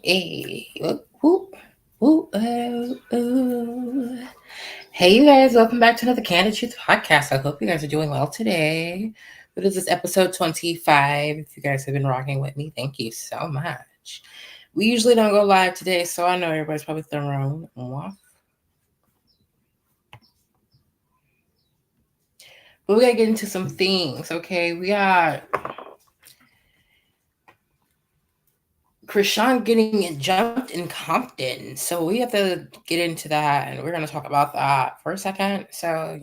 Hey, whoop, whoop, whoop, oh. Hey, you guys, welcome back to another Candid Truth podcast. I hope you guys are doing well today. But this is episode 25. If you guys have been rocking with me, thank you so much. We usually don't go live today, so I know everybody's probably thrown off. But we gotta get into some things, okay? We got Chrisean getting jumped in Compton. So we have to get into that, and we're going to talk about that for a second. So,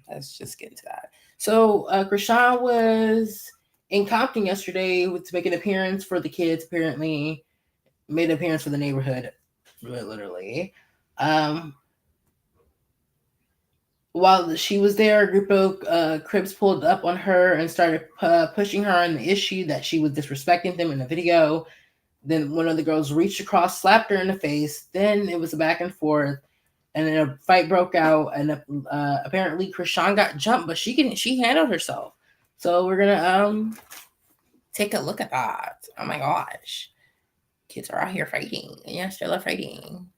let's just get into that. So Chrisean was in Compton yesterday to make an appearance for the kids, apparently made an appearance for the neighborhood, literally. While she was there, a group of Crips pulled up on her and started pushing her on the issue that she was disrespecting them in the video. Then one of the girls reached across, slapped her in the face. Then it was a back and forth, and then a fight broke out. And apparently, Chrisean got jumped, but she handled herself. So we're gonna take a look at that. Oh my gosh, kids are out here fighting. Yes, they love fighting.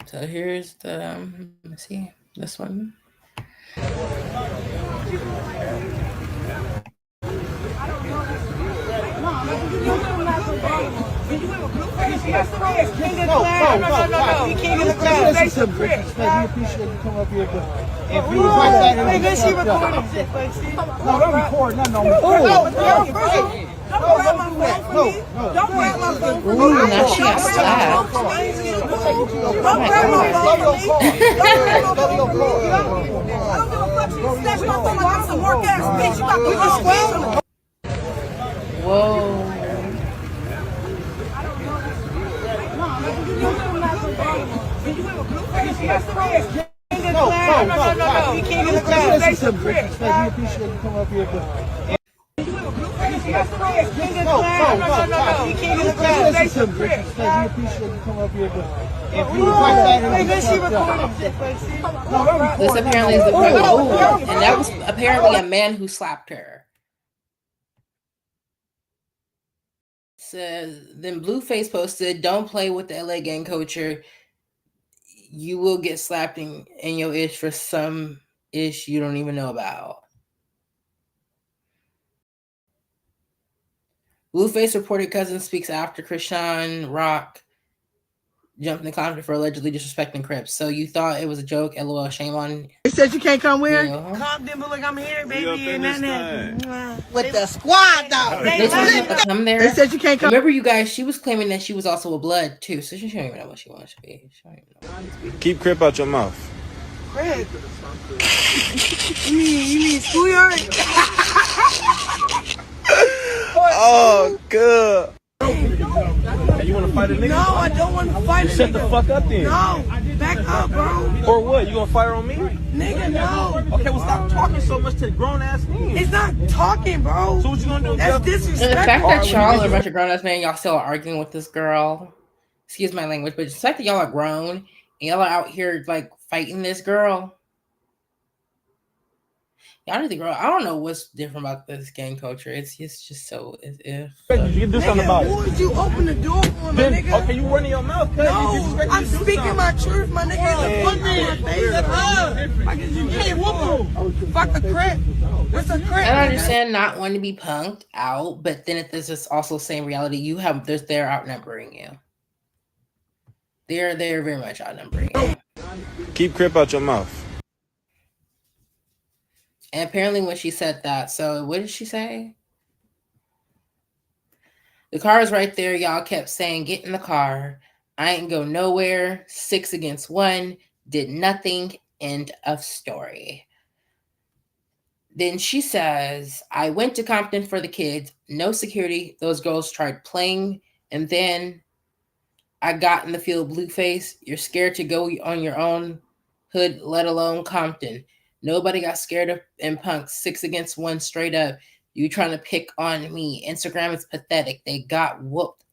So here's the let's see this one. No. We can't get the club. We appreciate you coming up here, but if you was like that, nigga, she recording shit, but she. No, don't record nothing on me. Don't grab my phone from me. Ooh, now she got slapped. Don't grab my phone from me. I don't give a fuck. She snatched my phone like I'm some work ass bitch. You got the wrong phone. Whoa. No. We can't get the club. We appreciate you coming up here, but. No. We can't get the club. We appreciate you coming up here, but. If you was like that, she recording shit, but she. This apparently is the and that was apparently a man who slapped her. Says then Blueface posted, "Don't play with the LA gang culture. You will get slapped in your ish for some ish you don't even know about." Blueface reported cousin speaks after Chrisean Rock jumped in the Compton for allegedly disrespecting Crips. So you thought it was a joke? LOL, shame on. They said you can't come where? Yeah. Compton, but look, I'm here, baby, and nothing. With the squad, though. They told you to come there. They said you can't come. Remember, you guys, she was claiming that she was also a blood too, so she don't even know what she wants to be. Keep Crip out your mouth. Crip? You mean schoolyard? Oh, good. Hey, you want to fight a nigga? No, I don't want to fight a nigga. Shut the fuck up then. No, back up, bro. Or what? You gonna fight on me? Nigga, no. Okay, well stop talking so much to grown ass men. It's not talking, bro. So what you gonna do? That's And disrespectful. the fact that y'all are a bunch of grown ass men, y'all still are arguing with this girl. Excuse my language, but the fact that y'all are grown and y'all are out here like fighting this girl. Y'all need to grow. I don't know what's different about this gang culture. It's just so as if. You can do something about Who it. would you open the door for, my Then, nigga? okay, you running your mouth, cuz. No, I'm speaking my truth, my nigga. It's a fuck a Crip. What's a Crip? I understand not wanting to be punked out, but then there's just also same reality. They're outnumbering you. They're very much outnumbering you. Keep Crip out your mouth. And apparently when she said that, so what did she say? The car is right there. Y'all kept saying, get in the car. I ain't go nowhere. 6 against 1. Did nothing. End of story. Then she says, I went to Compton for the kids. No security. Those girls tried playing. And then I got in the field. Blueface. You're scared to go on your own hood, let alone Compton. Nobody got scared of and punked. 6 against 1 straight up. You trying to pick on me. Instagram is pathetic. They got whooped.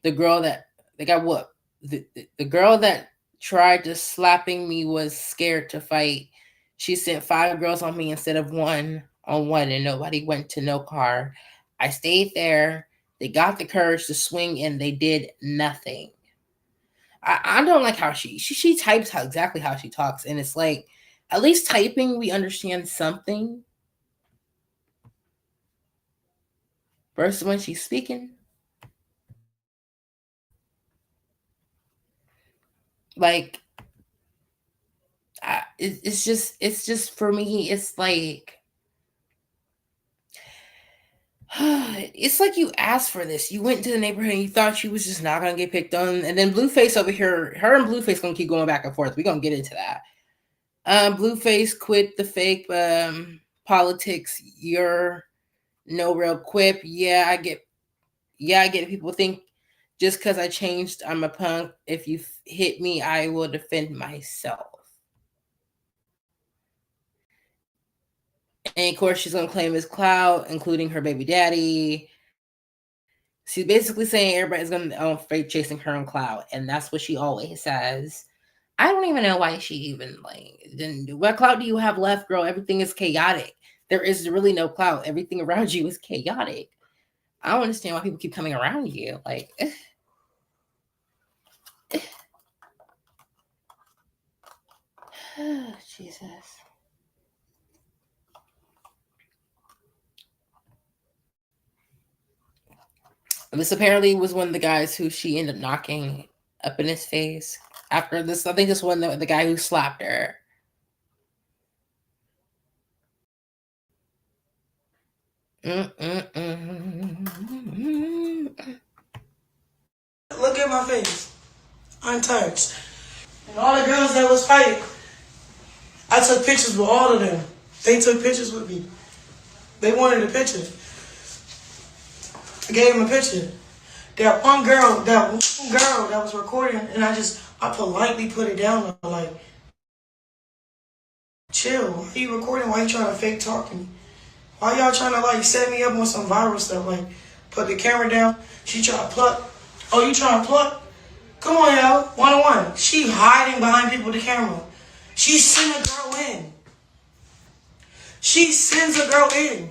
The girl that tried to slapping me was scared to fight. She sent 5 girls on me instead of 1-on-1 and nobody went to no car. I stayed there. They got the courage to swing and they did nothing. I don't like how she types how exactly how she talks, and it's like at least typing we understand something. Versus when she's speaking, like it's just for me. It's like it's like you asked for this. You went to the neighborhood and you thought she was just not gonna get picked on, and then Blueface over here, her and Blueface gonna keep going back and forth. We're gonna get into that. Blueface quit the fake politics. You're no real quip. Yeah, I get it. People think just because I changed, I'm a punk. If you hit me, I will defend myself. And of course, she's gonna claim his clout, including her baby daddy. She's basically saying everybody's gonna fake chasing her on clout, and that's what she always says. I don't even know why she even didn't do. What clout do you have left, girl? Everything is chaotic. There is really no clout. Everything around you is chaotic. I don't understand why people keep coming around you. Like, Jesus. This apparently was one of the guys who she ended up knocking up in his face after this. I think this one the guy who slapped her. Look at my face. Untouched. And all the girls that was fighting, I took pictures with all of them. They took pictures with me. They wanted a picture. I gave them a picture. That one girl that was recording, and I politely put it down. I'm like, chill. Why are you recording? Why are you trying to fake talk to me? Why y'all trying to set me up on some viral stuff? Like, put the camera down. She trying to pluck. Oh, you trying to pluck? Come on, y'all. 1-on-1. She hiding behind people with the camera. She sent a girl in. She sends a girl in.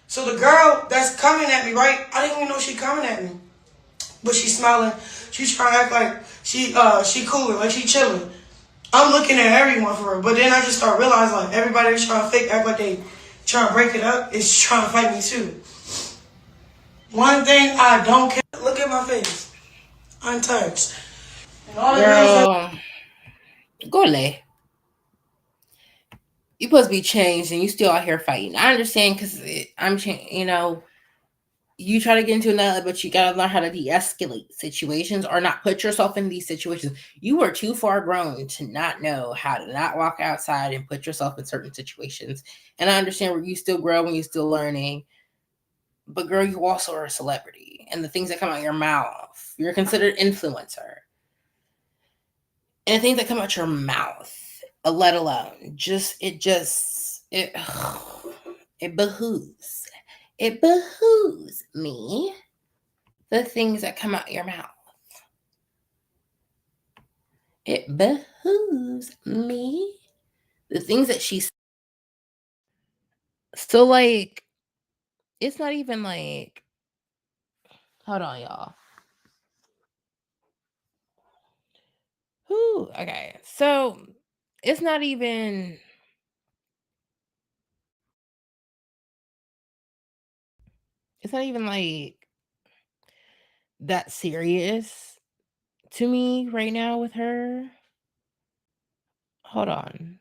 So the girl that's coming at me, right? I didn't even know she coming at me. But she's smiling. She's trying to act like she cool, like she chilling. I'm looking at everyone for her. But then I just start realizing everybody that's trying to fake act like they trying to break it up is trying to fight me too. One thing I don't care. Look at my face. Untouched. And all the Girl, go lay. You supposed to be changed and you still out here fighting. I understand because I'm you try to get into another, but you gotta learn how to de-escalate situations or not put yourself in these situations. You are too far grown to not know how to not walk outside and put yourself in certain situations. And I understand where you still grow and you're still learning. But girl, you also are a celebrity. And the things that come out of your mouth, you're considered influencer. And the things that come out your mouth, let alone it behooves. It behooves me the things that come out your mouth. It behooves me the things that she. So it's not even hold on, y'all. Whew, okay, so it's not even that serious to me right now with her. Hold on.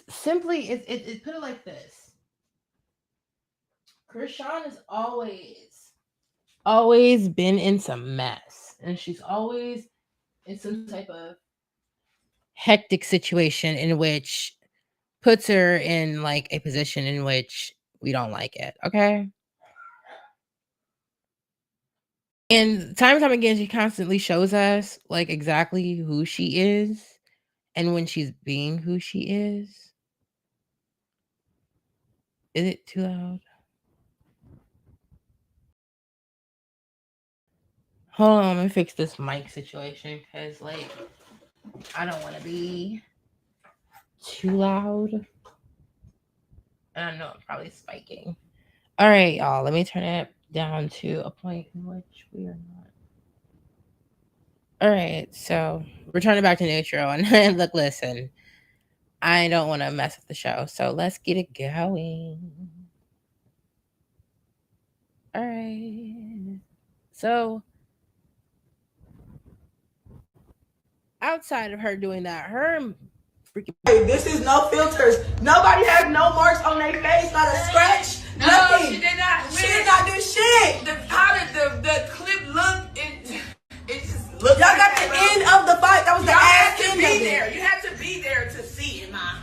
Simply, it put it like this. Chrisean has always been in some mess, and she's always in some type of hectic situation in which puts her in a position in which we don't like it. Okay. And time and time again, she constantly shows us exactly who she is and when she's being who she is. Is it too loud? Hold on, I'm gonna fix this mic situation because I don't want to be too loud? I don't know, I'm probably spiking. All right, y'all. Let me turn it down to a point in which we are not. All right, so we're turning back to neutral. And look, listen, I don't want to mess with the show, so let's get it going. All right. So outside of her doing that, her freaking. This is no filters. Nobody has no marks on their face, not a scratch. No, nothing. she did not. She did not do shit. How did the clip look? It just Y'all got the end of the fight. That was the ass end of it. You had to be there to see it, ma.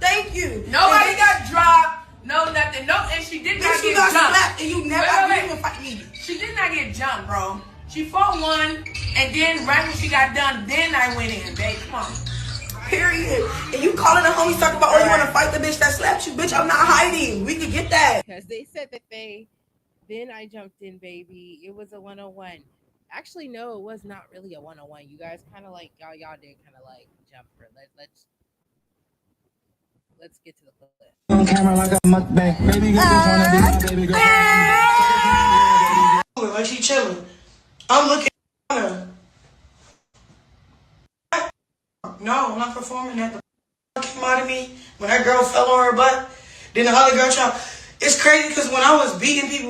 Thank you. Nobody got dropped. No, nothing. No, and she did not you get got jumped. slapped and you never even fight me. She did not get jumped, bro. She fought one, and then right when she got done, then I went in, babe. Come on. Period. And you calling the homies talking about, oh, you want to fight the bitch that slapped you? Bitch, I'm not hiding. We could get that. Because they said that then I jumped in, baby. It was a 101. Actually, no, it was not really a 101. You guys kind of like, y'all did kind of like jump her. Let's get to the clip. On camera like a mukbang. Baby girl just wanna be my baby girl. Like she chilling. I'm looking at her. No, I'm not performing that. The came out of me when that girl fell on her butt. Then the other girl tried. It's crazy because when I was beating people.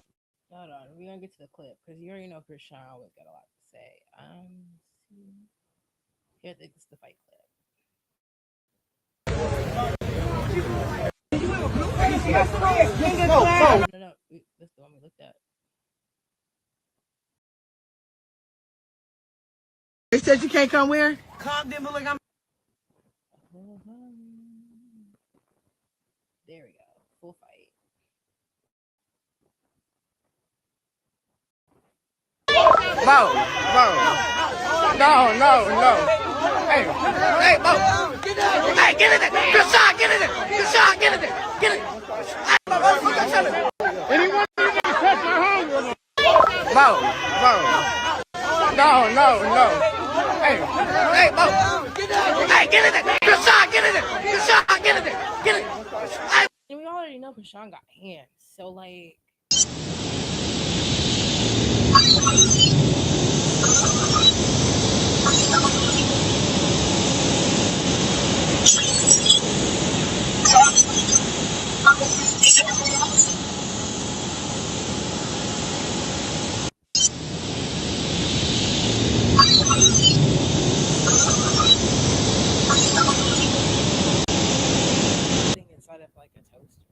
Hold on, we're gonna get to the clip because you already know Chrisean always got a lot to say. Here, I think it's the fight clip. No, that's the one we looked at. They said you can't come where? Compton, but like I'm. There we go. Full fight. Mo. No. Hey, Mo. Hey, get in there. Good shot, get in there. Get it. Anyone touch my home? Mo. No. Hey, Mo. Hey, get in there. Good shot, get in there. Get it. And we already know Chrisean got hands, so like. Inside of like a toaster.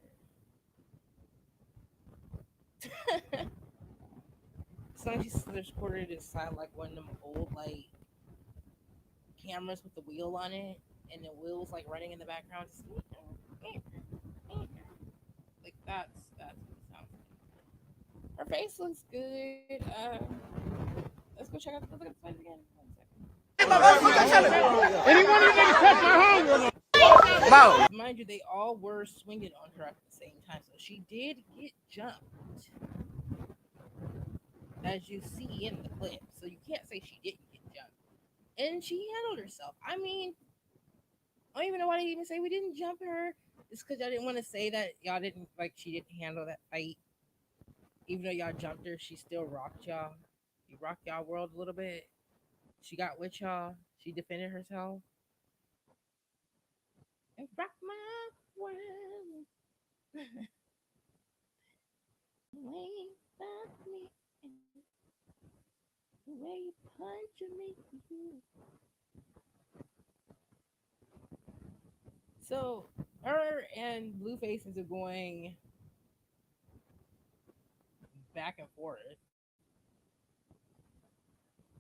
Sometimes she's recorded inside like one of them old like cameras with the wheel on it, and the wheel was like running in the background. Like that's what it sounds like. Her face looks good. Let's go check out the fight again. 1 second. Anyone you niggas touch my home? Mo. Mind you, they all were swinging on her at the same time, so she did get jumped, as you see in the clip. So you can't say she didn't get jumped, and she handled herself. I mean, I don't even know why they even say we didn't jump her. It's because y'all didn't want to say that y'all didn't like she didn't handle that fight. Even though y'all jumped her, she still rocked y'all. You rocked y'all world a little bit. She got with y'all. She defended herself. And rock my world. Way back me. The way you punch me. So her and Bluefaces are going back and forth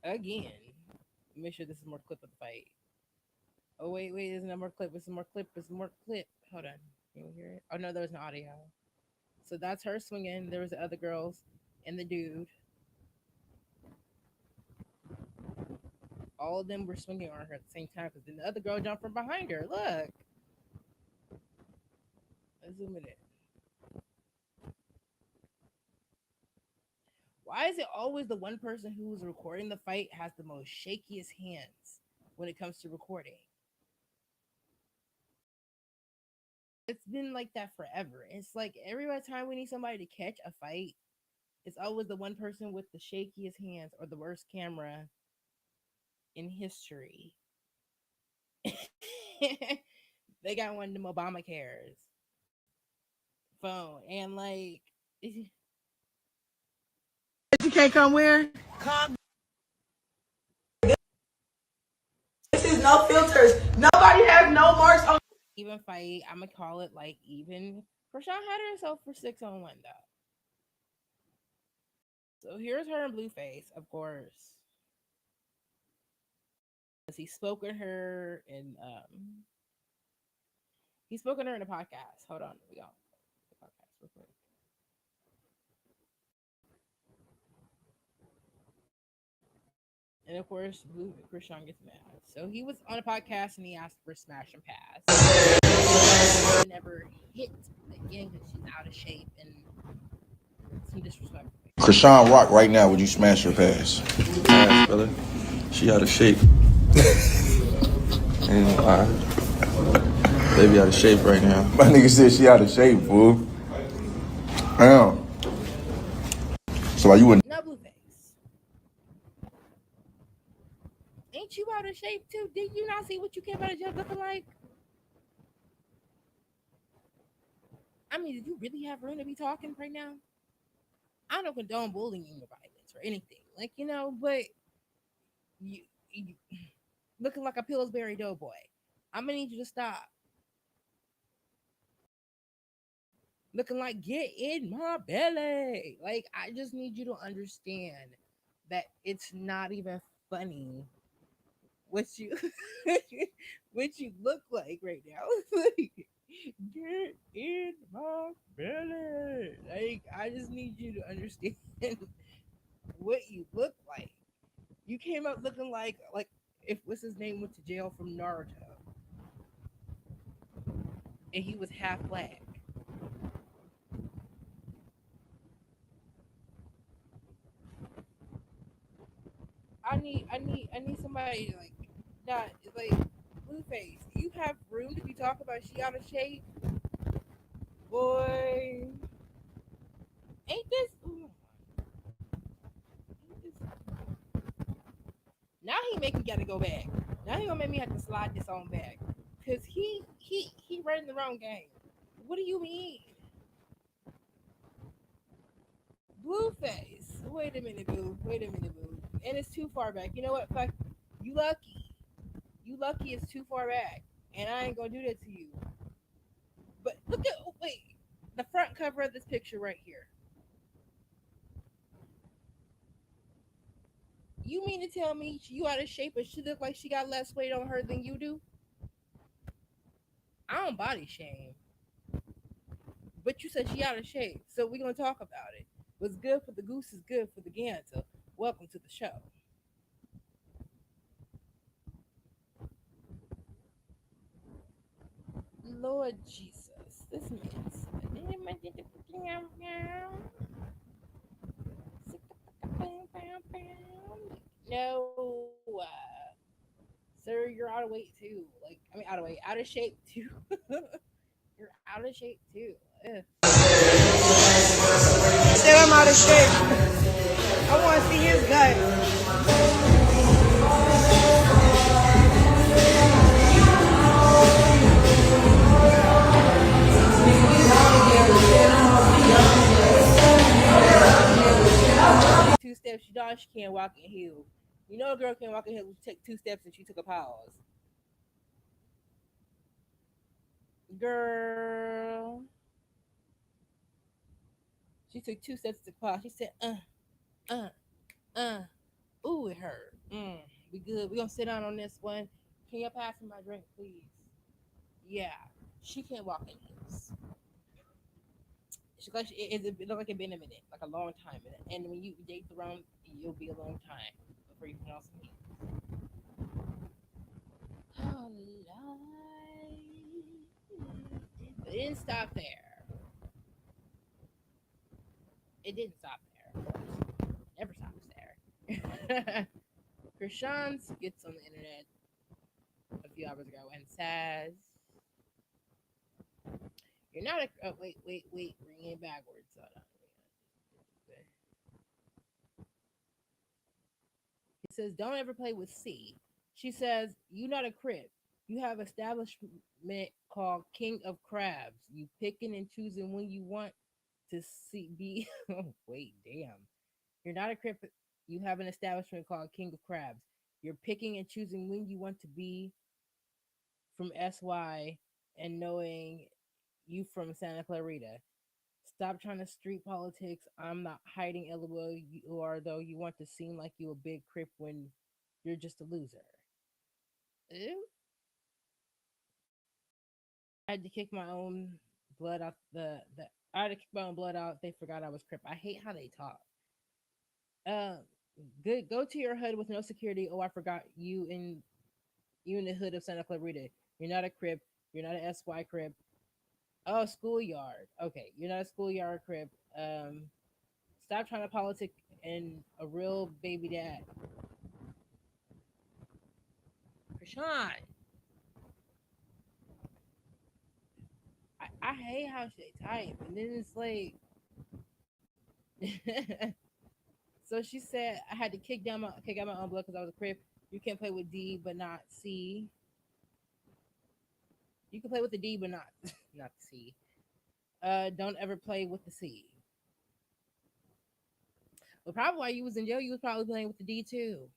again. Make sure this is more clip of the fight. Oh wait, there's no more clip. There's some more clip. Hold on. Can you hear it? Oh no, there was no audio. So that's her swinging. There was the other girls and the dude. All of them were swinging on her at the same time because then the other girl jumped from behind her. Look. Let's zoom it in. Why is it always the one person who's recording the fight has the most shakiest hands when it comes to recording? It's been like that forever. It's like every time we need somebody to catch a fight, it's always the one person with the shakiest hands or the worst camera in history. They got one of them Obamacares phone, and like, You can't come where? This is no filters. Nobody has no marks on. even fight, I'm gonna call it like even. Chrisean had herself for 6-on-1 though. So here's her in Blueface, of course. He spoke at her in he spoke at her in a podcast. Hold on, we got the podcast real quick. And of course, Blue Chrisean gets mad. So he was on a podcast and he asked for smash and pass. She never hit again because she's out of shape and some disrespect. Chrisean Rock right now, would you smash your pass? Pass, brother. She out of shape. Ain't gonna lie. Baby out of shape right now. My nigga said she out of shape, fool. Damn. So why you wouldn't? No, Blueface. Ain't you out of shape too? Did you not see what you came out of jail looking like? I mean, did you really have room to be talking right now? I don't condone bullying or violence or anything, like, you know, but you looking like a Pillsbury Doughboy. I'm gonna need you to stop. Looking like get in my belly. Like, I just need you to understand that it's not even funny what you what you look like right now. Like, get in my belly. Like, I just need you to understand what you look like. You came out looking like if what's his name went to jail from Naruto, and he was half black. I need somebody like that. Like Blueface, you have room to be talking about she out of shape, boy. Ain't this? Ooh, ain't this now he make me gotta go back. Now he gonna make me have to slide this on back, cause he running the wrong game. What do you mean, Blueface? Wait a minute, boo. Wait a minute, boo. And it's too far back. You know what? Fuck. You lucky. You lucky it's too far back, and I ain't gonna do that to you. But look at wait, the front cover of this picture right here. You mean to tell me you out of shape and she look like she got less weight on her than you do? I don't body shame, but you said she out of shape, so we're gonna talk about it. What's good for the goose is good for the gander. Welcome to the show. Lord Jesus, this man's no, sir, you're out of weight too. Like, I mean, out of weight, out of shape too. You're out of shape too. Ugh. Said I'm out of shape. I want to see his gut. Two steps, you know she can't walk in heels. You know a girl can't walk in heels. Take 2 steps and she took a pause. Girl, she took 2 steps to pause. She said, uh, uh. Ooh, it hurt. We good. We gonna sit down on this one. Can you pass me my drink, please? Yeah, she can't walk in heels. She like it look like it been a minute, like a long time. And when you date around, you'll be a long time before you pronounce me. Oh, Lord. It didn't stop there. It didn't stop there. Of course, never stops there. Chrisean gets on the internet a few hours ago and says You're not a. Oh, wait. Bring it backwards. Hold on. It says, "Don't ever play with C." She says, "You not a crip. You have establishment called King of Crabs. You picking and choosing when you want to see be." Oh, wait, damn. You're not a crip. You have an establishment called King of Crabs. You're picking and choosing when you want to be from SY and knowing you from Santa Clarita. Stop trying to street politics. I'm not hiding LOL. You are though. You want to seem like you a big crip when you're just a loser. Ew. I had to kick my own blood out the I had to kick my own blood out. They forgot I was crip. I hate how they talk. Uh, good. Go to your hood with no security. Oh, I forgot you in the hood of Santa Clarita. You're not a crip. You're not an SY crip. Oh, schoolyard. Okay, you're not a schoolyard crip. Stop trying to politic and a real baby dad. Chrisean, I hate how she type, and then it's like. So she said I had to kick out my own blood because I was a crip. You can't play with D but not C. You can play with the D but not not the C. Don't ever play with the C. But probably while you was in jail, you was probably playing with the D too,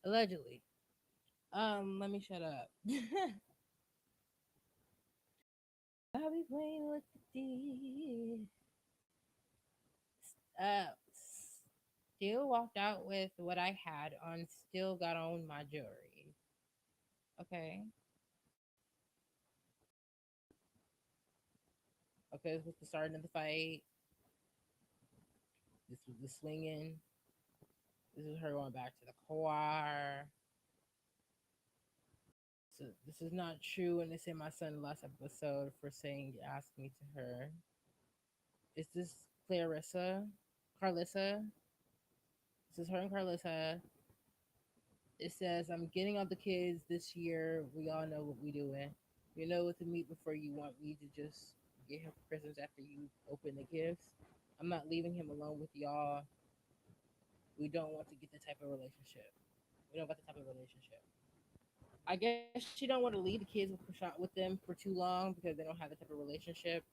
allegedly. Let me shut up. I'll be playing with the D. Uh, Still walked out with what I had on. Still got on my jewelry. Okay. Okay, this was the starting of the fight. This was the swinging. This is her going back to the car. So this is not true, and they say my son last episode for saying ask me to her. Is this Clarissa? Carlissa? This is her and Carlissa. It says I'm getting all the kids this year. We all know what we doing. You know what to meet before you want me to just get him presents after you open the gifts. I'm not leaving him alone with y'all. We don't want to get the type of relationship. We don't got the type of relationship. I guess she don't want to leave the kids with them for too long because they don't have the type of relationship.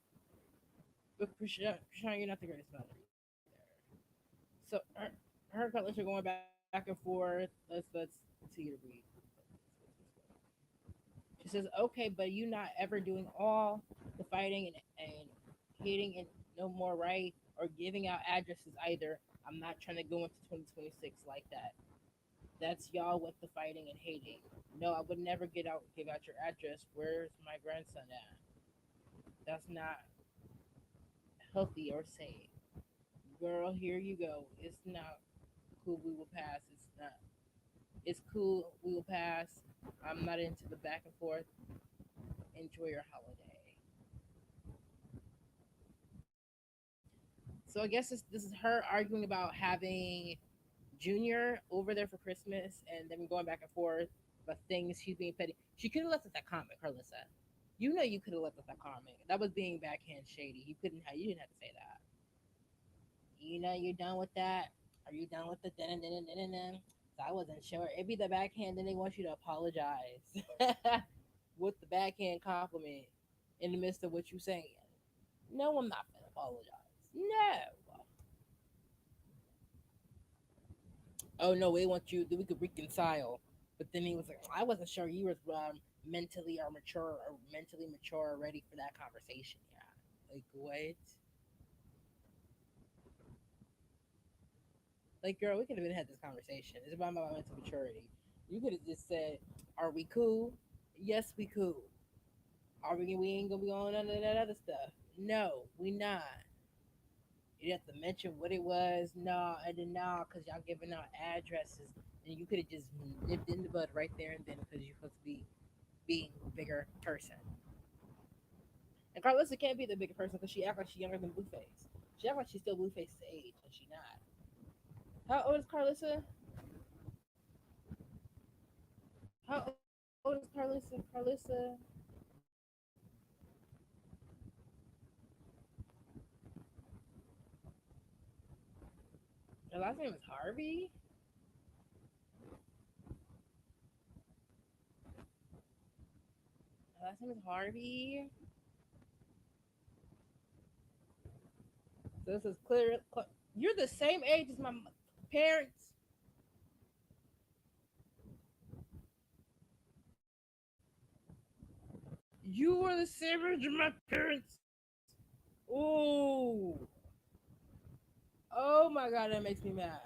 But Chrisean, you're not the greatest mother either. So her and Cutlass are going back and forth. Let's see the read. She says, "Okay, but you not ever doing all the fighting and hating and no more right or giving out addresses either. I'm not trying to go into 2026 like that. That's y'all with the fighting and hating. No, I would never give out your address. Where's my grandson at? That's not healthy or safe. Girl, here you go. It's not cool. We will pass. It's not. It's cool. We will pass. I'm not into the back and forth. Enjoy your holiday." So I guess this is her arguing about having Junior over there for Christmas and then going back and forth about things she's being petty. She could have left with that comment, Carlissa. You know you could have left with that comment. That was being backhand shady. You didn't have to say that. You know you're done with that? Are you done with the dun? So I wasn't sure. It'd be the backhand, then they want you to apologize with the backhand compliment in the midst of what you're saying. No, I'm not gonna apologize. No. Oh no, we want you. We could reconcile. But then he was like, I wasn't sure you were mentally mature or ready for that conversation. Yeah. Like what? Like girl, we could have been had this conversation. It's about my mental maturity. You could have just said, "Are we cool? Yes, we cool. Are we? We ain't gonna be on none of that other stuff. No, we not. You have to mention what it was. No, and then no, because y'all giving out addresses, and you could have just nipped in the bud right there and then because you're supposed to be being a bigger person. And Carlissa can't be the bigger person because she act like she's younger than Blueface. She act like she's still Blueface's age, and she not. How old is Carlissa? How old is Carlissa? Carlissa. Her last name is Harvey. Her last name is Harvey. So this is clear. You're the same age as my parents. You were the same age as my parents. Ooh. Oh my god, that makes me mad.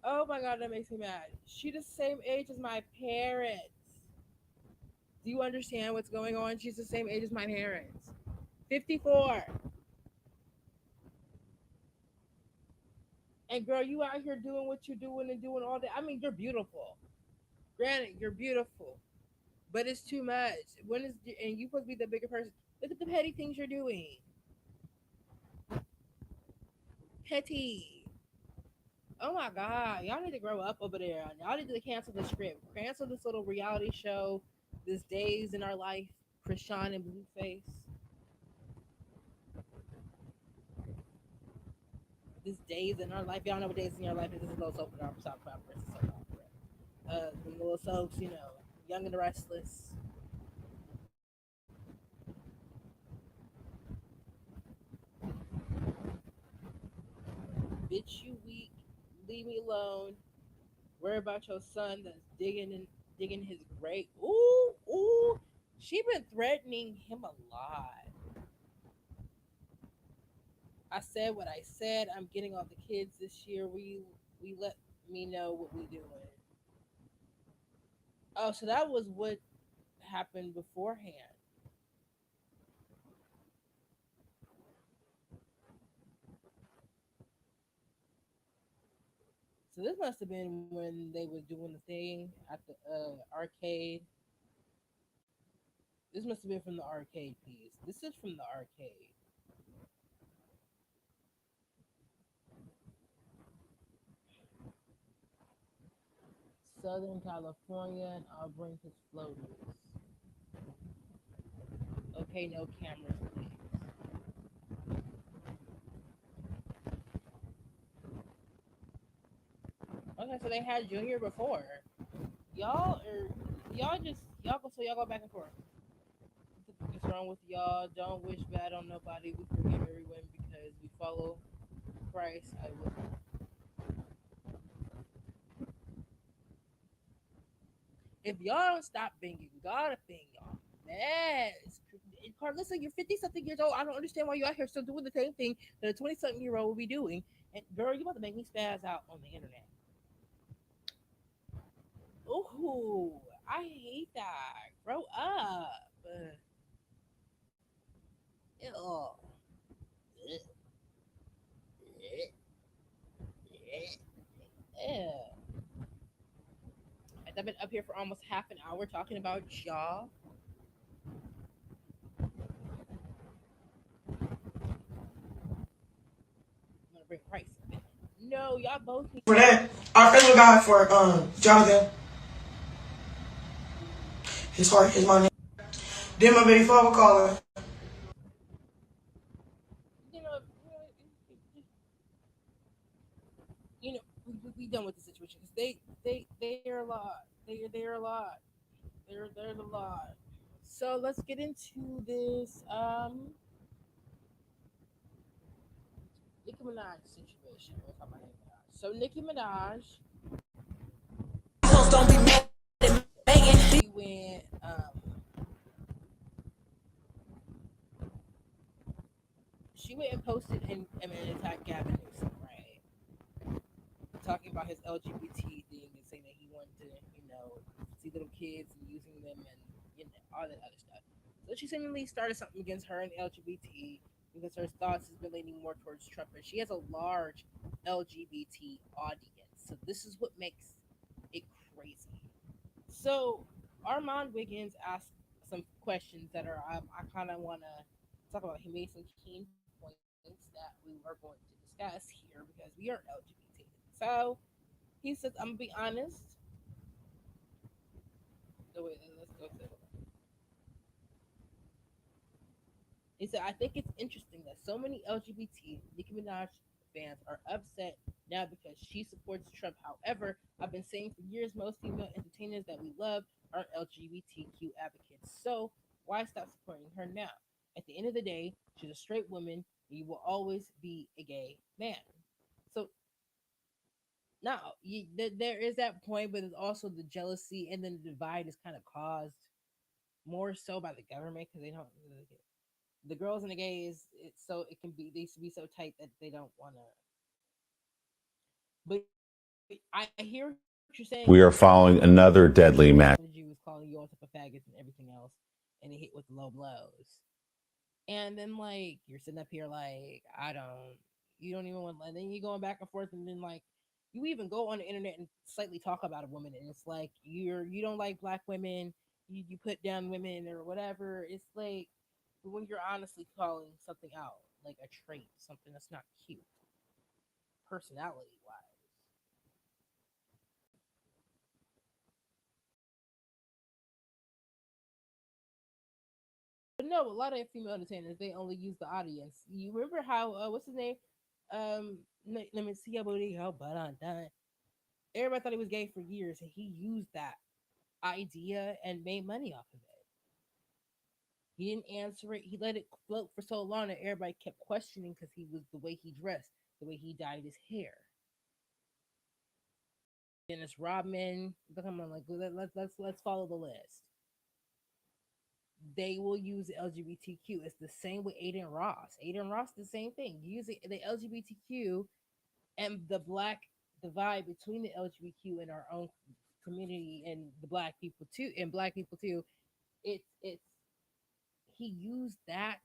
Oh my god, that makes me mad. She the same age as my parents. Do you understand what's going on? She's the same age as my parents. 54. And girl, you out here doing what you're doing and doing all that. I mean, you're beautiful. Granted, you're beautiful. But it's too much. When is and you supposed to be the bigger person. Look at the petty things you're doing. Petty. Oh my god. Y'all need to grow up over there. Y'all need to cancel the script. Cancel this little reality show. This Days in Our Life. Chrisean and Blueface. This Days in Our Life. Y'all know what Days in Your Life is. This is a little soap opera. Soap opera. Soap opera. The little soaps, you know. Young and the Restless. Bitch, you weak. Leave me alone. Worry about your son that's digging his grave. Ooh, ooh. She been threatening him a lot. I said what I said. I'm getting all the kids this year. We let me know what we doing. Oh, so that was what happened beforehand. So this must have been when they were doing the thing at the arcade. This must have been from the arcade piece. This is from the arcade. Southern California, and I'll bring his floaters. Okay, no cameras, please. Okay, so they had Junior before. Y'all go back and forth. What's wrong with y'all? Don't wish bad on nobody. We forgive everyone because we follow Christ. I will. If y'all don't stop banging, gotta bang y'all. Man, Carlissa, you're 50 something years old. I don't understand why you out here still doing the same thing that a 20 something year old will be doing. And girl, you about to make me spaz out on the internet. Ooh, I hate that. Grow up. Ew. Ew. I've been up here for almost half an hour talking about y'all. I'm gonna bring Christ. No, y'all both need For that, our Facebook guy for Jonathan. His heart is my name. Then my baby father calling. you know, we done with the situation because they're a lot. They're a lot. They're a lot. So let's get into this Nicki Minaj situation. We'll talk about Nicki Minaj. So Nicki Minaj, she went and posted and attacked Gavin Newsom, right? Talking about his LGBT thing and saying that he wanted to, see little kids and using them and all that other stuff. So she seemingly started something against her and LGBT because her thoughts has been leaning more towards Trump, and she has a large LGBT audience. So this is what makes it crazy. So Armand Wiggins asked some questions that are I kind of want to talk about. He made some key points that we are going to discuss here because we are LGBT. So he says, "I'm gonna be honest." So wait, let's go to it. He said, "I think it's interesting that so many LGBT, Nicki Minaj fans are upset now because she supports Trump. However, I've been saying for years most female entertainers that we love are LGBTQ advocates. So why stop supporting her now? At the end of the day, she's a straight woman, and you will always be a gay man. So now there is that point, but there's also the jealousy, and then the divide is kind of caused more so by the government because they don't. The girls and the gays, it's so it can be they used to be so tight that they don't want to. But I hear what you're saying. We are following another deadly mass. The Jew was calling you all type of faggots and everything else, and he hit with the low blows. And then like you're sitting up here like you don't even want. And then you going back and forth, and then like you even go on the internet and slightly talk about a woman, and it's like you don't like black women, you put down women or whatever. It's like when you're honestly calling something out, like a trait, something that's not cute, personality wise. But no, a lot of female entertainers they only use the audience. You remember how what's his name? Let me see how booty how but on done. Everybody thought he was gay for years, and he used that idea and made money off of it. He didn't answer it. He let it float for so long that everybody kept questioning because he was the way he dressed, the way he dyed his hair. Dennis Rodman, come on, like let's follow the list. They will use LGBTQ. It's the same with Aiden Ross. Aiden Ross, the same thing. Using the LGBTQ and the black divide between the LGBTQ and our own community and the black people too, and black people too. It's he used that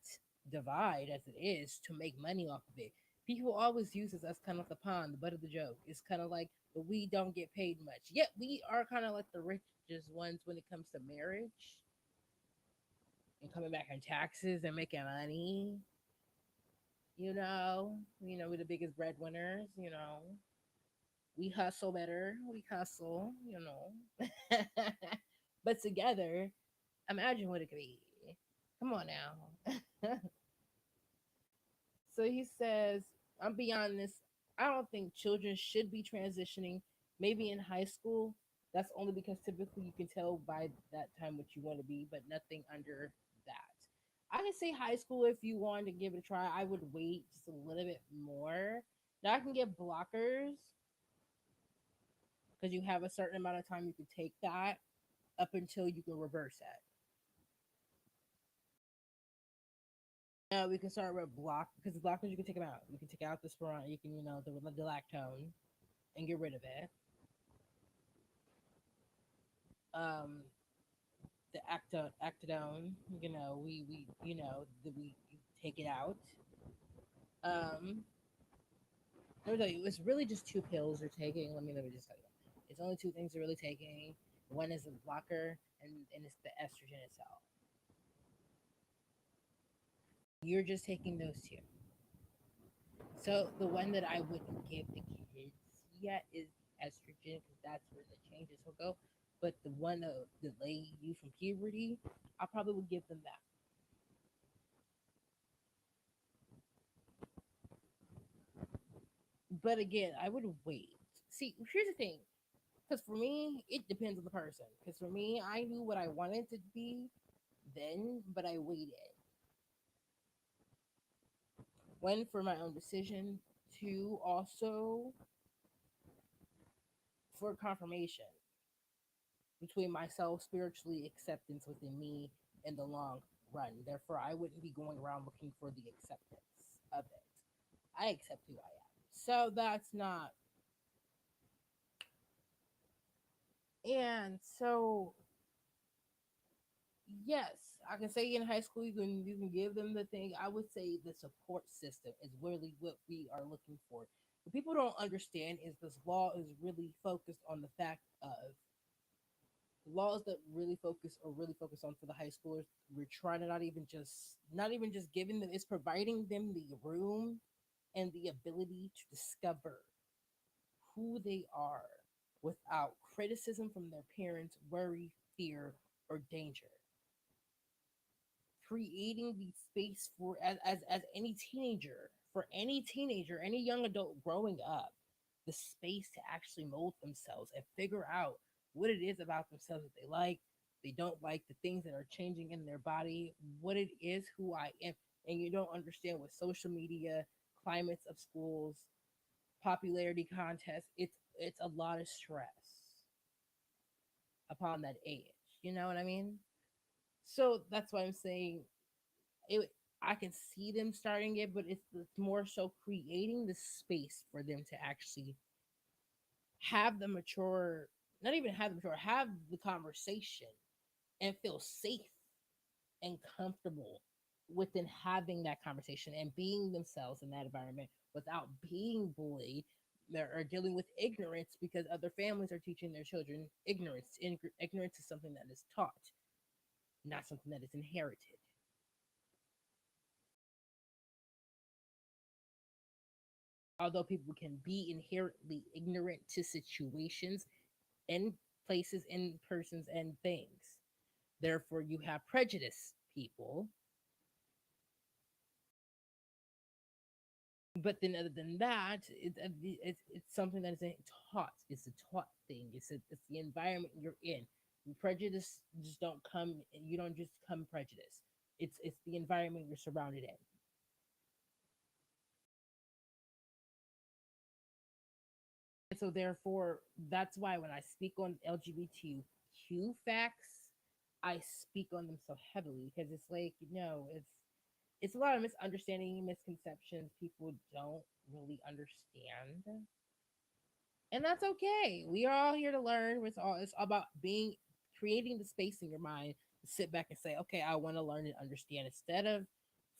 divide as it is to make money off of it. People always use us as kind of the pawn, the butt of the joke. It's kind of like, but we don't get paid much. Yet we are kind of like the richest ones when it comes to marriage and coming back on taxes and making money. We're the biggest breadwinners. We hustle better. We hustle. But together, imagine what it could be. Come on now. So he says, I'm beyond this. I don't think children should be transitioning. Maybe in high school. That's only because typically you can tell by that time what you want to be, but nothing under that. I can say high school if you wanted to give it a try. I would wait just a little bit more. Now I can get blockers because you have a certain amount of time you can take that up until you can reverse it. Now we can start with block because the blockers you can take them out. You can take out the spiron, you can the lactone and get rid of it. Um, the actidone, we take it out. Um, let me tell you, it's really just two pills you're taking. Let me just tell you, it's only two things you're really taking. One is a blocker, and it's the estrogen itself. You're just taking those two. So the one that I wouldn't give the kids yet is estrogen because that's where the changes will go. But the one that delay you from puberty, I probably would give them that. But again, I would wait. See, here's the thing. Because for me, it depends on the person. Because for me, I knew what I wanted to be then, but I waited. One, for my own decision. Two, also for confirmation between myself, spiritually acceptance within me in the long run. Therefore, I wouldn't be going around looking for the acceptance of it. I accept who I am. So that's not. And so, yes, I can say in high school you can give them the thing. I would say the support system is really what we are looking for. What people don't understand is this law is really focused on the fact of laws that really focus on for the high schoolers. We're trying to not even just giving them, it's providing them the room and the ability to discover who they are without criticism from their parents, worry, fear, or danger. Creating the space for as any teenager for any teenager, any young adult growing up, the space to actually mold themselves and figure out what it is about themselves that they like, they don't like, the things that are changing in their body, what it is, who I am. And you don't understand with social media, climates of schools, popularity contests, it's a lot of stress upon that age. You know what I mean? So that's why I'm saying it. I can see them starting it, but it's more so creating the space for them to actually have the mature, not even have the mature, have the conversation and feel safe and comfortable within having that conversation and being themselves in that environment without being bullied or dealing with ignorance because other families are teaching their children ignorance. Ignorance is something that is taught, not something that is inherited. Although people can be inherently ignorant to situations and places and persons and things, therefore you have prejudice people. But then, other than that, it's something that isn't taught. It's a taught thing. It's the environment you're in. Prejudice just don't come. You don't just come prejudice. It's the environment you're surrounded in. And so therefore, that's why when I speak on LGBTQ facts, I speak on them so heavily because it's like it's a lot of misunderstanding, misconceptions. People don't really understand, and that's okay. We are all here to learn. It's all about being creating the space in your mind to sit back and say, okay, I want to learn and understand instead of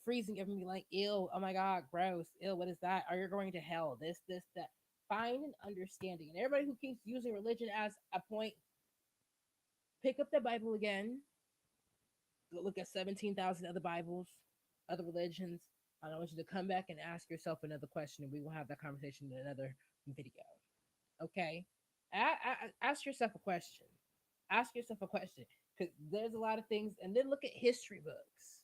freezing and be like, ill, oh my god, gross, ill, what is that? Are you going to hell? This, that. Find an understanding. And everybody who keeps using religion as a point, pick up the Bible again. Go look at 17,000 other Bibles, other religions. I want you to come back and ask yourself another question, and we will have that conversation in another video. Okay? Ask yourself a question. Ask yourself a question because there's a lot of things, and then look at history books.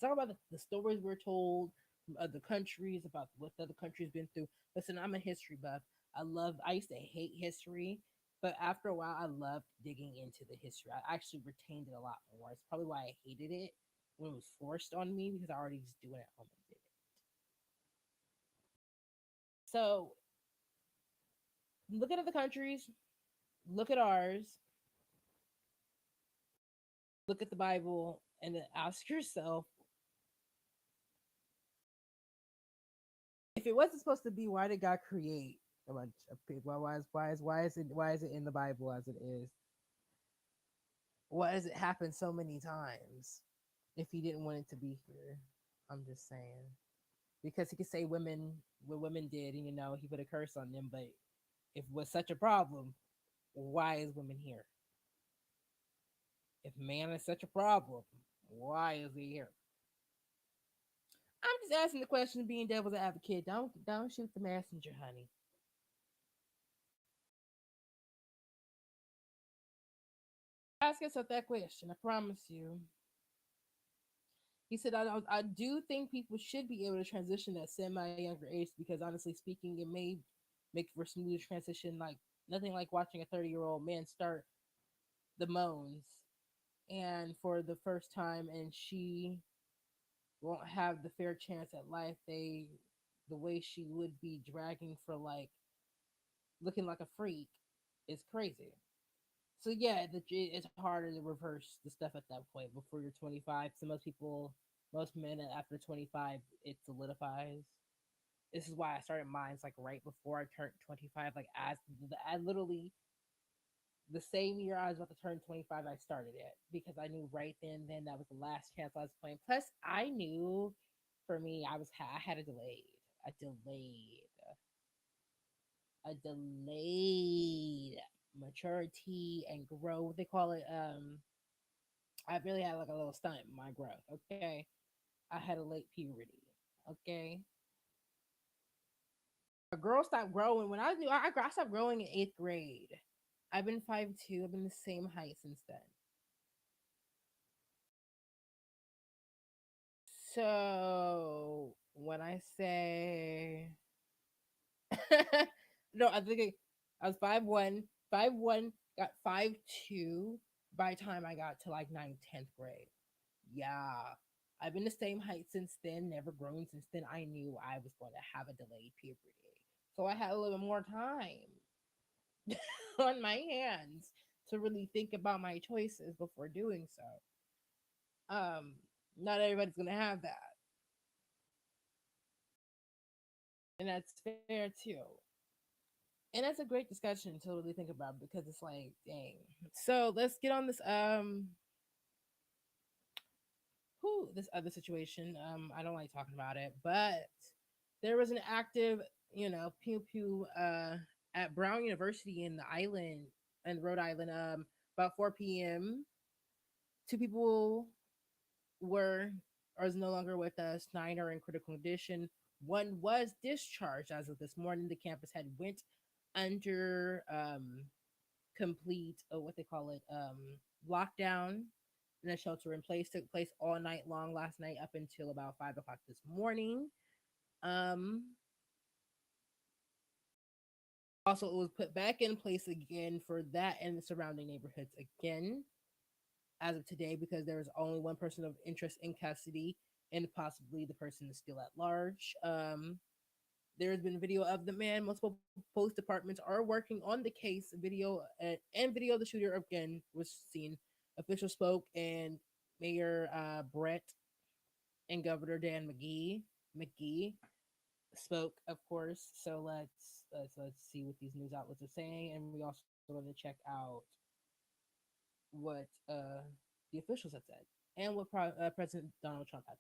Talk about the stories we're told from other countries about what the other countries been through. Listen, I'm a history buff. I used to hate history, but after a while, I loved digging into the history. I actually retained it a lot more. It's probably why I hated it when it was forced on me because I already just doing it at home and did it. So look at other countries, look at ours, look at the Bible, and then ask yourself if it wasn't supposed to be, why did God create a bunch of people? Why is it in the Bible as it is? Why does it happen so many times if he didn't want it to be here? I'm just saying. Because he could say women what women did and he put a curse on them, but if it was such a problem, why is women here? If man is such a problem, why is he here? I'm just asking the question, being devil's advocate. Don't shoot the messenger, honey. Ask yourself that question. I promise you. He said, I do think people should be able to transition at semi younger age because honestly speaking, it may make for a smooth transition. Like nothing like watching a 30-year-old man start the moans and for the first time, and she won't have the fair chance at life the way she would be dragging for like looking like a freak is crazy. So yeah, it's harder to reverse the stuff at that point before you're 25. So most men after 25, it solidifies. This is why I started mine like right before I turned 25. Like I literally the same year I was about to turn 25, I started it because I knew right then that was the last chance I was playing. Plus, I knew for me I had a delayed maturity and growth. They call it. I really had like a little stunt in my growth. Okay, I had a late puberty. Okay, a girl stopped growing when I stopped growing in 8th grade. I've been 5'2". I've been the same height since then. So when I say no, I think I was 5'1", 5'1", got 5'2" by the time I got to like 9th, 10th grade. Yeah. I've been the same height since then, never grown since then. I knew I was going to have a delayed puberty. So I had a little bit more time on my hands to really think about my choices before doing so. Not everybody's gonna have that. And that's fair too. And that's a great discussion to really think about because it's like, dang. So let's get on this this other situation. I don't like talking about it, but there was an active, pew pew at Brown University in Rhode Island, about 4 p.m. Two people were or is no longer with us. 9 are in critical condition. One was discharged as of this morning. The campus had went under complete what they call it lockdown, and a shelter in place took place all night long last night up until about 5 o'clock this morning. Also, it was put back in place again for that and the surrounding neighborhoods again as of today because there is only one person of interest in custody and possibly the person is still at large. There has been video of the man. Multiple police departments are working on the case. Video of the shooter again was seen. Officials spoke, and Mayor Brett and Governor Dan McGee spoke, of course. So let's see what these news outlets are saying, and we also going to check out what the officials have said and what President Donald Trump had.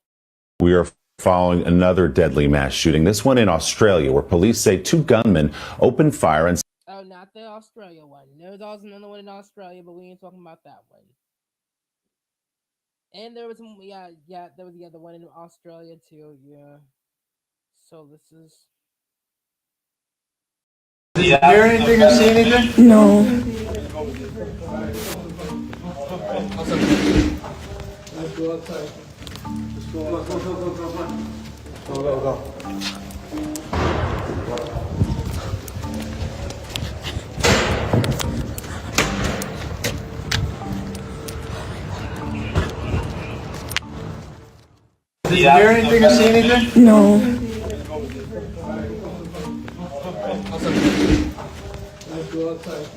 We are following another deadly mass shooting, this one in Australia, where police say 2 gunmen opened fire and... Oh, not the Australia one. There's also another one in Australia, but we ain't talking about that one. And there was there was the other one in Australia too, yeah. So this is... Did you hear anything or see anything? No. Let's go outside. Let's go. Go. Did you hear anything or see anything? No. Let's go outside.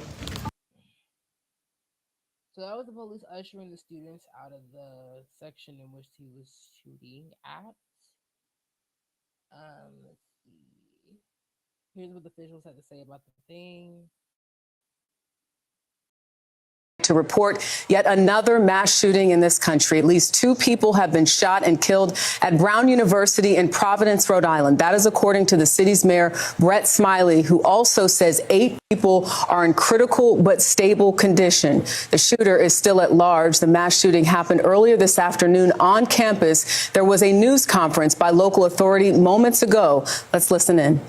So that was the police ushering the students out of the section in which he was shooting at. Let's see. Here's what the officials had to say about the thing. To report yet another mass shooting in this country. At least 2 people have been shot and killed at Brown University in Providence, Rhode Island. That is according to the city's mayor, Brett Smiley, who also says 8 people are in critical but stable condition. The shooter is still at large. The mass shooting happened earlier this afternoon on campus. There was a news conference by local authority moments ago. Let's listen in.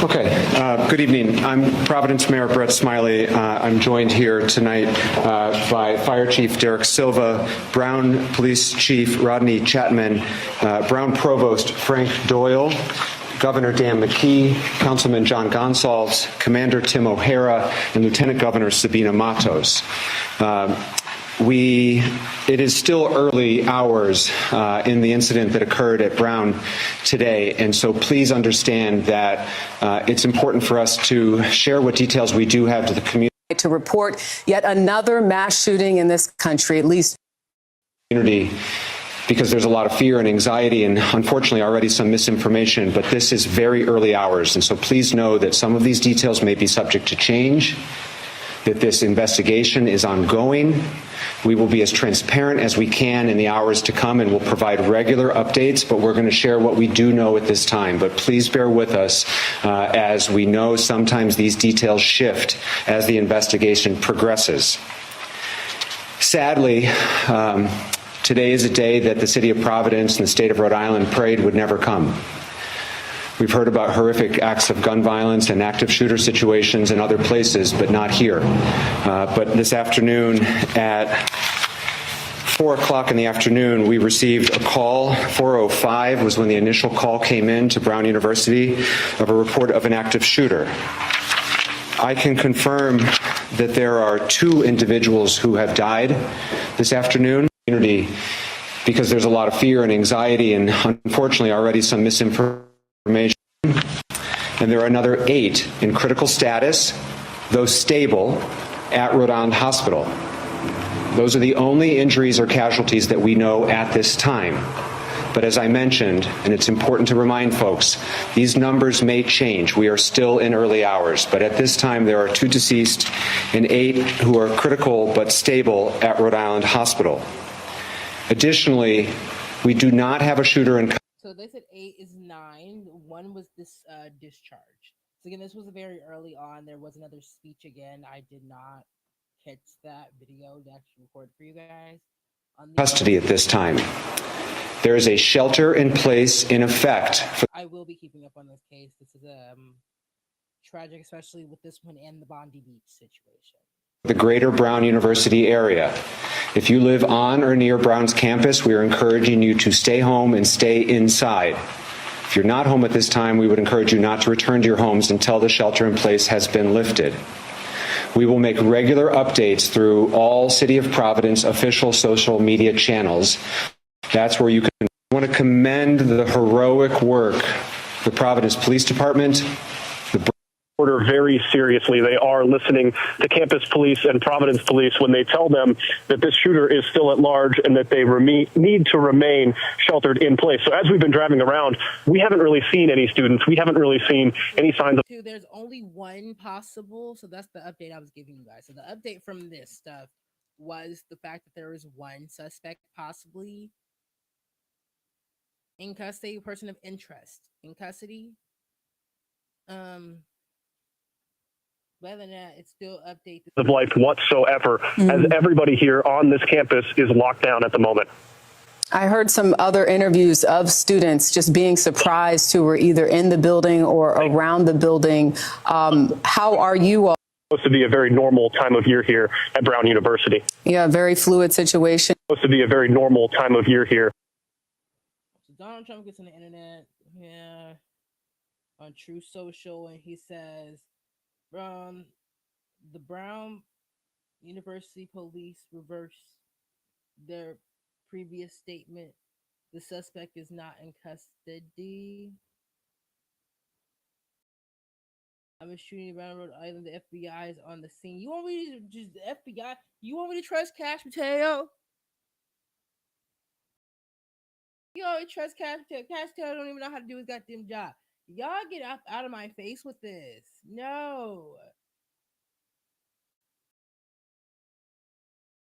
Okay, good evening. I'm Providence Mayor Brett Smiley. I'm joined here tonight by Fire Chief Derek Silva, Brown Police Chief Rodney Chapman, Brown Provost Frank Doyle, Governor Dan McKee, Councilman John Gonsalves, Commander Tim O'Hara, and Lieutenant Governor Sabina Matos. It is still early hours in the incident that occurred at Brown today, and so please understand that it's important for us to share what details we do have to the community. To report yet another mass shooting in this country, at least because there's a lot of fear and anxiety and unfortunately already some misinformation, but this is very early hours, and so please know that some of these details may be subject to change, that this investigation is ongoing. We will be as transparent as we can in the hours to come, and we'll provide regular updates, but we're going to share what we do know at this time. But please bear with us as we know sometimes these details shift as the investigation progresses. Sadly, today is a day that the city of Providence and the state of Rhode Island prayed would never come. We've heard about horrific acts of gun violence and active shooter situations in other places, but not here. But this afternoon at 4 o'clock in the afternoon, we received a call. 4:05 was when the initial call came in to Brown University of a report of an active shooter. I can confirm that there are 2 individuals who have died this afternoon. Because there's a lot of fear and anxiety and unfortunately already some misinformation. And there are another 8 in critical status, though stable, at Rhode Island Hospital. Those are the only injuries or casualties that we know at this time. But as I mentioned, and it's important to remind folks, these numbers may change. We are still in early hours, but at this time there are 2 deceased and 8 who are critical but stable at Rhode Island Hospital. Additionally, we do not have a shooter in. So they said 8 is 9. 1 was this discharge. So again, this was very early on. There was another speech again. I did not catch that video to actually record for you guys. Custody at this time. There is a shelter in place in effect. I will be keeping up on this case. This is tragic, especially with this one and the Bondi Beach situation. The greater Brown University area. If you live on or near Brown's campus, we are encouraging you to stay home and stay inside. If you're not home at this time, we would encourage you not to return to your homes until the shelter in place has been lifted. We will make regular updates through all City of Providence official social media channels. That's where you can. I want to commend the heroic work, the Providence Police Department, order very seriously. They are listening to campus police and Providence police when they tell them that this shooter is still at large and that they need to remain sheltered in place. So as we've been driving around, we haven't really seen any students. We haven't really seen any signs of. There's only 1 possible. So that's the update I was giving you guys. So the update from this stuff was the fact that there is 1 suspect possibly in custody, person of interest in custody. Whether or not it's still updated of life whatsoever, as everybody here on this campus is locked down at the moment. I heard some other interviews of students just being surprised who were either in the building or around the building. How are you all? Supposed to be a very normal time of year here at Brown University. Yeah, very fluid situation. Supposed to be a very normal time of year here. Donald Trump gets on the internet, on True Social, and he says, the Brown University police reversed their previous statement. The suspect is not in custody. I'm a shooting around Rhode Island. The FBI is on the scene. You want me to just the FBI? You want me to trust Cash Mateo? You always trust Cash Mateo. Cash Mateo don't even know how to do his goddamn job. Y'all get out of my face with this. No.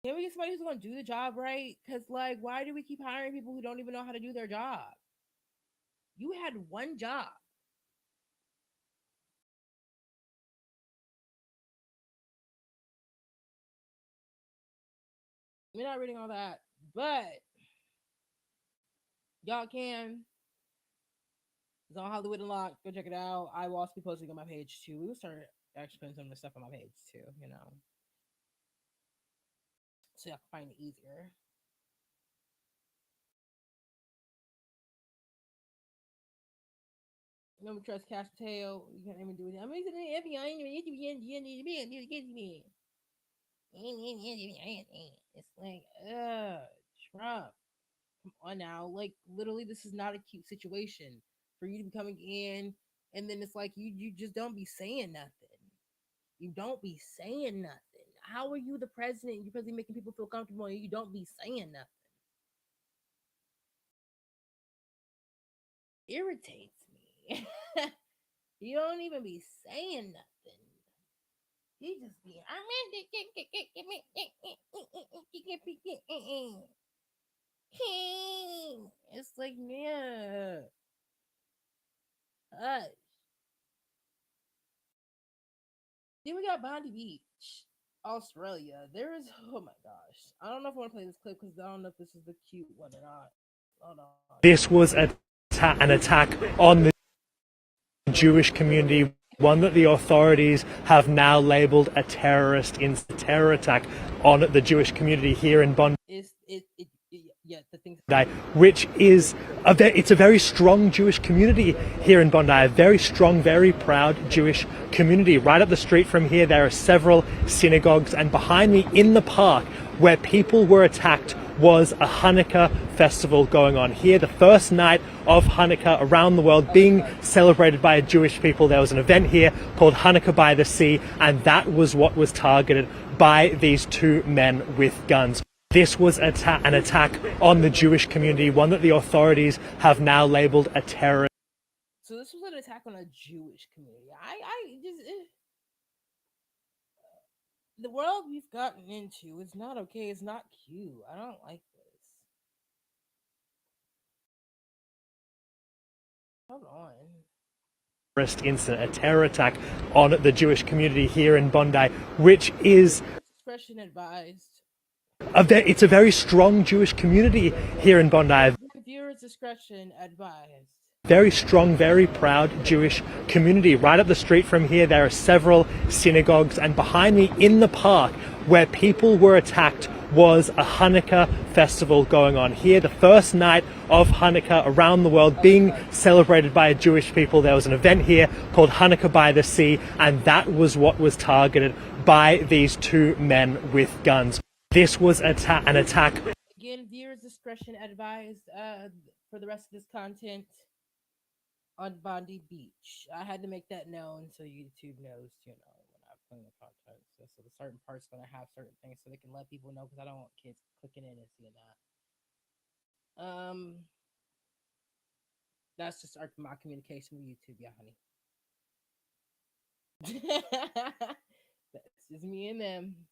Can we get somebody who's going to do the job right? Because, like, why do we keep hiring people who don't even know how to do their job? You had 1 job. We're not reading all that, but y'all can. It's on Hollywood Unlocked. Go check it out. I will also be posting on my page too. We will start actually putting some of the stuff on my page too, so y'all can find it easier. Remember, trust Cash Tail. You can't even do it. I'm going to the FBI. It's like, Trump. Come on now. Like, literally, this is not a cute situation for you to be coming in, and then it's like you just don't be saying nothing. You don't be saying nothing. How are you the president? You're supposed to be making people feel comfortable, and you don't be saying nothing. Irritates me. You don't even be saying nothing. You just be, it's like, man, hush. Then we got Bondi Beach, Australia. There is, oh my gosh. I don't know if I want to play this clip because I don't know if this is the cute one or not. Hold on. This was an attack on the Jewish community. One that the authorities have now labeled a terrorist terror attack on the Jewish community here in Bondi. Yeah, the things. Which is it's a very strong Jewish community here in Bondi, a very strong, very proud Jewish community. Right up the street from here, there are several synagogues, and behind me in the park where people were attacked was a Hanukkah festival going on here, the first night of Hanukkah around the world being celebrated by Jewish people. There was an event here called Hanukkah by the Sea, and that was what was targeted by these two men with guns. This was an attack on the Jewish community, one that the authorities have now labeled a terror. So this was an attack on a Jewish community. The world we've gotten into is not okay. It's not cute. I don't like this. Hold on. Incident, a terror attack on the Jewish community here in Bondi, which is discretion advised. It's a very strong Jewish community here in Bondi. Viewers' discretion advised. Very strong, very proud Jewish community. Right up the street from here, there are several synagogues, and behind me in the park where people were attacked was a Hanukkah festival going on here, the first night of Hanukkah around the world being celebrated by Jewish people. There was an event here called Hanukkah by the Sea, and that was what was targeted by these two men with guns. This was an attack. Again, viewers' discretion advised for the rest of this content on Bondi Beach. I had to make that known so YouTube knows, when I'm putting the content. So the certain parts going to have certain things so they can let people know, because I don't want kids clicking in and seeing that. That's just my communication with YouTube, yeah, honey. That's just me and them.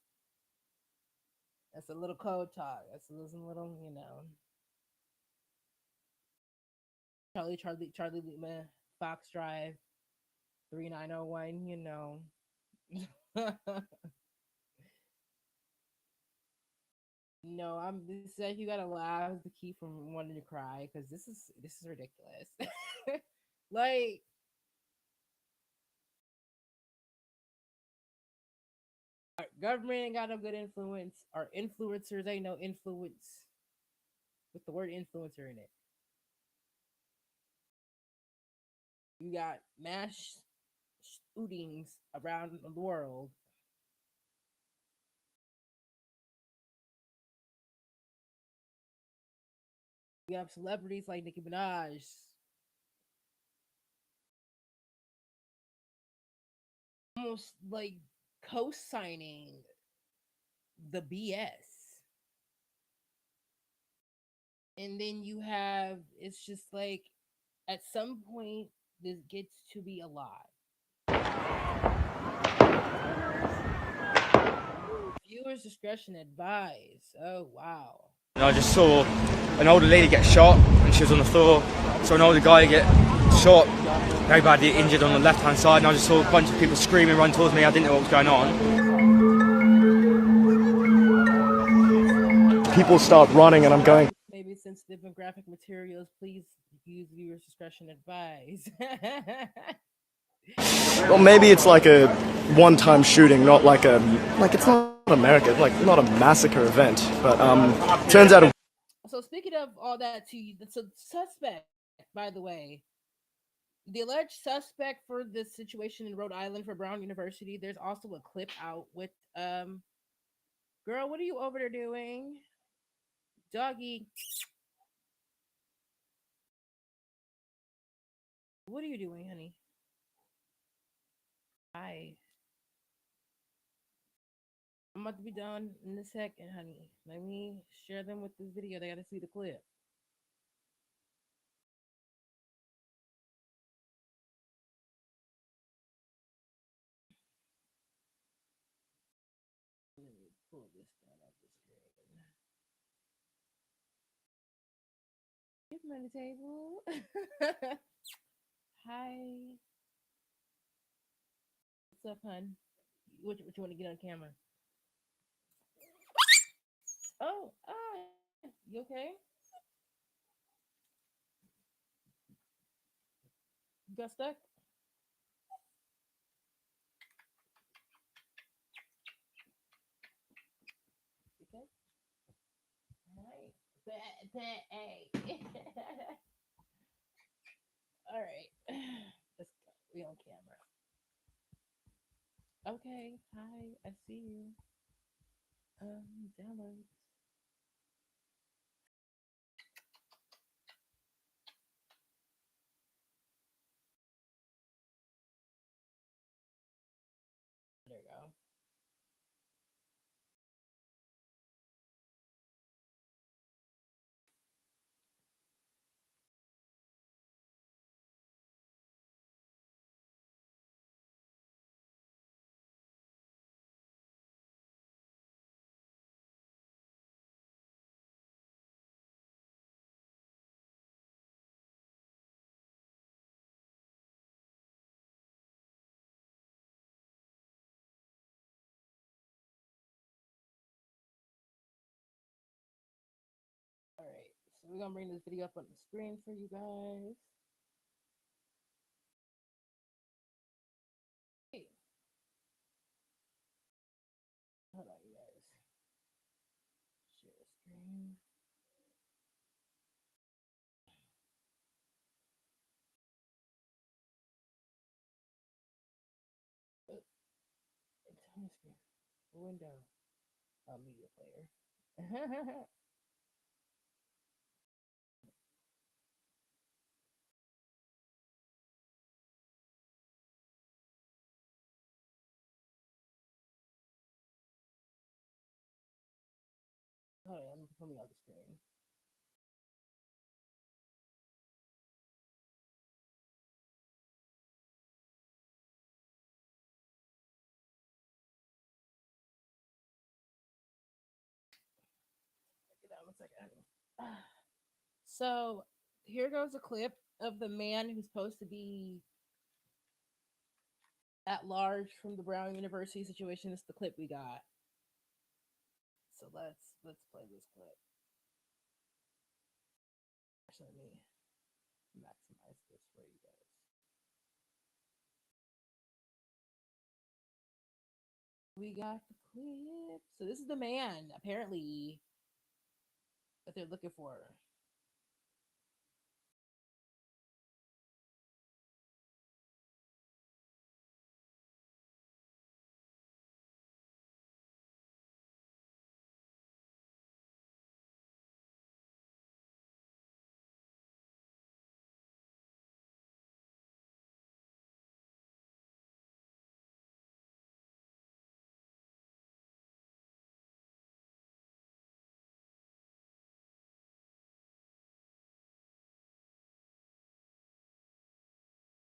That's a little code talk. That's a little, Charlie Lima, Fox Drive, 3901, No, this said you gotta laugh to keep from wanting to cry, because this is ridiculous. Like, our government ain't got no good influence. Our influencers ain't no influence with the word influencer in it. You got mass shootings around the world. You have celebrities like Nicki Minaj. Almost like co-signing the BS. And then you have, it's just like, at some point, this gets to be a lot. Viewers' discretion advised. Oh, wow. And I just saw an older lady get shot, and she was on the floor. Saw an older guy get shot, very badly injured on the left-hand side, and I just saw a bunch of people screaming, run towards me. I didn't know what was going on. People start running, and I'm going. Maybe sensitive and graphic materials, please use viewers' discretion advised. Well, maybe it's like a one-time shooting, not like it's not America, it's like not a massacre event, but turns out. So speaking of all that, the suspect, by the way, the alleged suspect for this situation in Rhode Island for Brown University, there's also a clip out with girl, what are you over there doing? Doggy. What are you doing, honey? Hi. I'm about to be done in a second, honey. Let me share them with this video. They gotta see the clip. Let me pull this down off the screen. Get him on the table. Hi. What's up, hun? What you want to get on camera? Oh, you okay? You got stuck? Hey. All right. Let's go. We on camera. Okay. Hi. I see you. Downloads. There we go. All right. So we're gonna bring this video up on the screen for you guys. Hey. Hold on, you guys. Share screen. It's on the screen. Window. Media player. Hold on, I'm putting on the screen. Get out 1 second. So here goes a clip of the man who's supposed to be at large from the Brown University situation. This is the clip we got. So let's play this clip. Actually, let me maximize this for you guys. We got the clip. So this is the man, apparently, that they're looking for.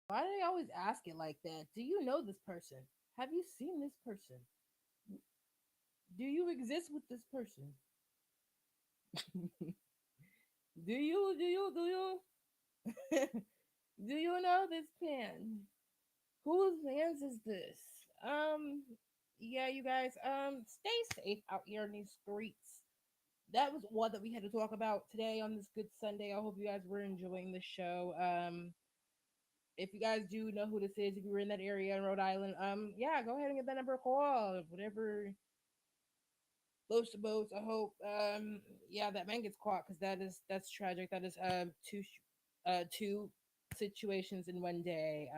Why do they always ask it like that? Do you know this person? Have you seen this person? Do you exist with this person? do you do you know this man? Whose man's is this? Yeah, you guys, stay safe out here in these streets. That was one that we had to talk about today on this good Sunday. I hope you guys were enjoying the show. If you guys do know who this is, if you were in that area in Rhode Island, yeah, go ahead and get that number call. Whatever floats the boats. I hope, yeah, that man gets caught because that's tragic. That is two situations in one day.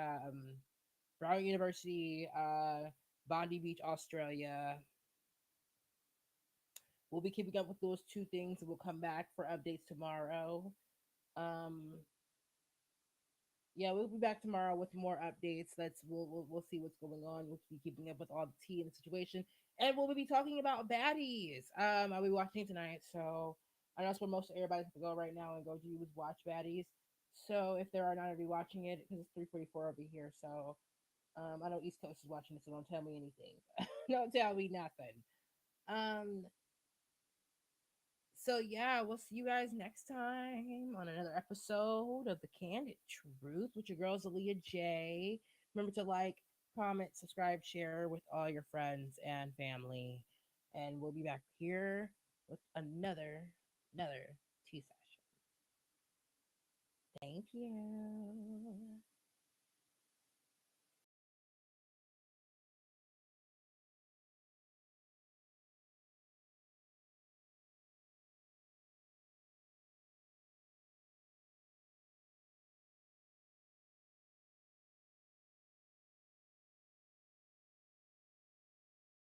Brown University, Bondi Beach, Australia. We'll be keeping up with those two things, and we'll come back for updates tomorrow. Um, yeah, we'll be back tomorrow with more updates. We'll see what's going on. We'll be keeping up with all the tea in the situation, and we'll be talking about baddies. I'll be watching tonight, so I know that's where most of everybody's gonna go right now and go do is watch baddies. So if there are not already watching it, because it's 3:44 over here, so I know East Coast is watching it, so don't tell me anything. Don't tell me nothing. Um, so yeah, we'll see you guys next time on another episode of The Candid Truth with your girls Aaliyah J. Remember to like, comment, subscribe, share with all your friends and family. And we'll be back here with another tea session. Thank you.